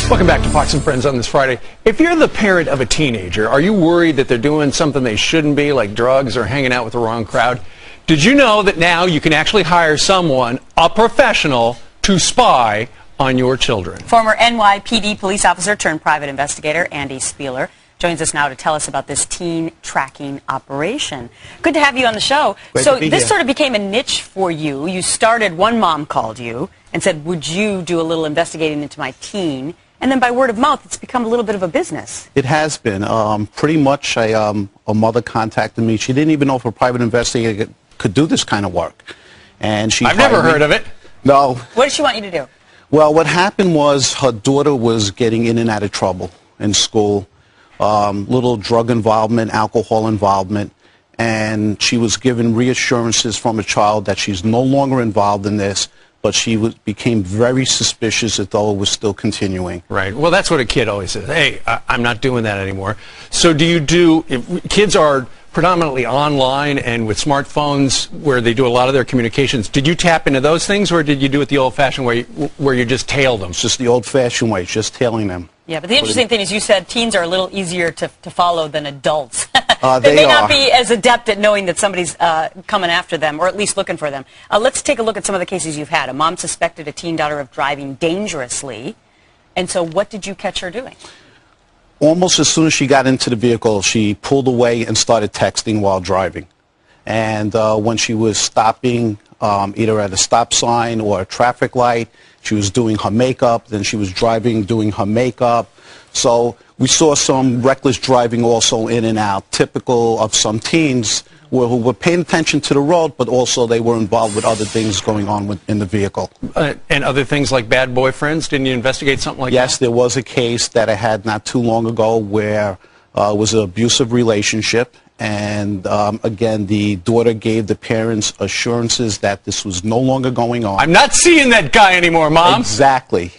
Welcome back to Fox and Friends on this Friday. If you're the parent of a teenager, are you worried that they're doing something they shouldn't be, like drugs or hanging out with the wrong crowd? Did you know that now you can actually hire someone, a professional, to spy on your children? Former NYPD police officer turned private investigator Andy Spieler joins us now to tell us about this teen tracking operation. Good to have you on the show. So this sort of became a niche for you. You started, one mom called you and said, would you do a little investigating into my teen? And then by word of mouth, it's become a little bit of a business. It has been. Pretty much a mother contacted me. She didn't even know if a private investigator could do this kind of work. And I've never heard of it. No. What does she want you to do? Well, what happened was her daughter was getting in and out of trouble in school. Little drug involvement, alcohol involvement. And she was given reassurances from a child that she's no longer involved in this. But she became very suspicious as though it was still continuing. Right. Well, that's what a kid always says. Hey, I'm not doing that anymore. So do you do, if kids are predominantly online and with smartphones where they do a lot of their communications, did you tap into those things, or did you do it the old-fashioned way where you just tailed them? It's just the oldfashioned way, just tailing them. Yeah, but the interesting thing is you said teens are a little easier to follow than adults. They may not be as adept at knowing that somebody's coming after them, or at least looking for them. Let's take a look at some of the cases you've had. A mom suspected a teen daughter of driving dangerously. And so what did you catch her doing? Almost as soon as she got into the vehicle, she pulled away and started texting while driving. And when she was stopping either at a stop sign or a traffic light, she was doing her makeup, then she was driving, doing her makeup. So we saw some reckless driving also in and out, typical of some teens who were paying attention to the road, but also they were involved with other things going on in the vehicle. And other things like bad boyfriends? Didn't you investigate something like that? Yes, there was a case that I had not too long ago where it was an abusive relationship. And again, the daughter gave the parents assurances that this was no longer going on. I'm not seeing that guy anymore, Mom. Exactly.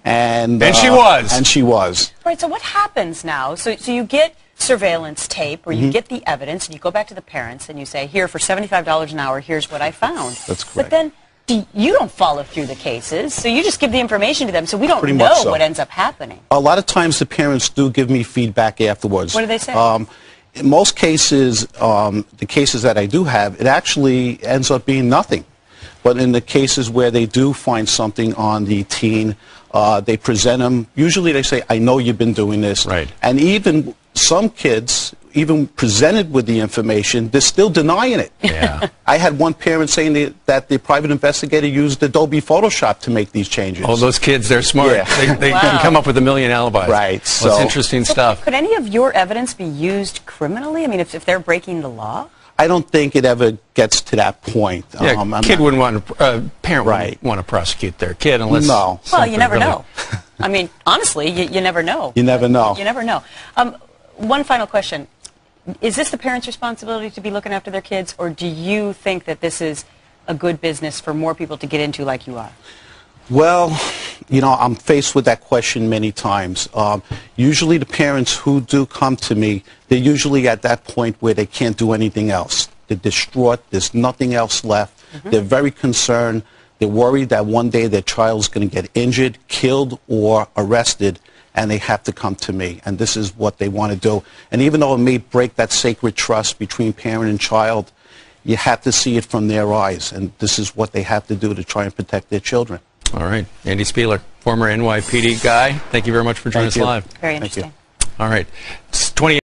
And she was. And she was. Right, so what happens now? So you get surveillance tape, or you get the evidence, and you go back to the parents and you say, here, for $75 an hour, here's what I found. That's correct. But then you don't follow through the cases, so you just give the information to them, so we don't know what ends up happening. A lot of times the parents do give me feedback afterwards. What do they say? In most cases, the cases that I do have, it actually ends up being nothing. But in the cases where they do find something on the teen, they present them. Usually they say, I know you've been doing this. Right. And even some kids, even presented with the information, they're still denying it. Yeah. I had one parent saying that the private investigator used Adobe Photoshop to make these changes. Oh, those kids, they're smart. Yeah. They can come up with a million alibis. Right. Well, that's interesting stuff. Could any of your evidence be used criminally? I mean, if they're breaking the law? I don't think it ever gets to that point. Yeah, parent wouldn't want to prosecute their kid unless... No. Well, you never know. I mean, honestly, you never know. You never know. You never know. One final question. Is this the parents' responsibility to be looking after their kids, or do you think that this is a good business for more people to get into like you are? Well, you know, I'm faced with that question many times. Usually the parents who do come to me, they're usually at that point where they can't do anything else. They're distraught. There's nothing else left. They're very concerned. They're worried that one day their child's going to get injured, killed, or arrested, and they have to come to me. And this is what they want to do. And even though it may break that sacred trust between parent and child, you have to see it from their eyes. And this is what they have to do to try and protect their children. All right. Andy Spieler, former NYPD guy, thank you very much for joining us live. Very interesting. Thank you. All right. It's 20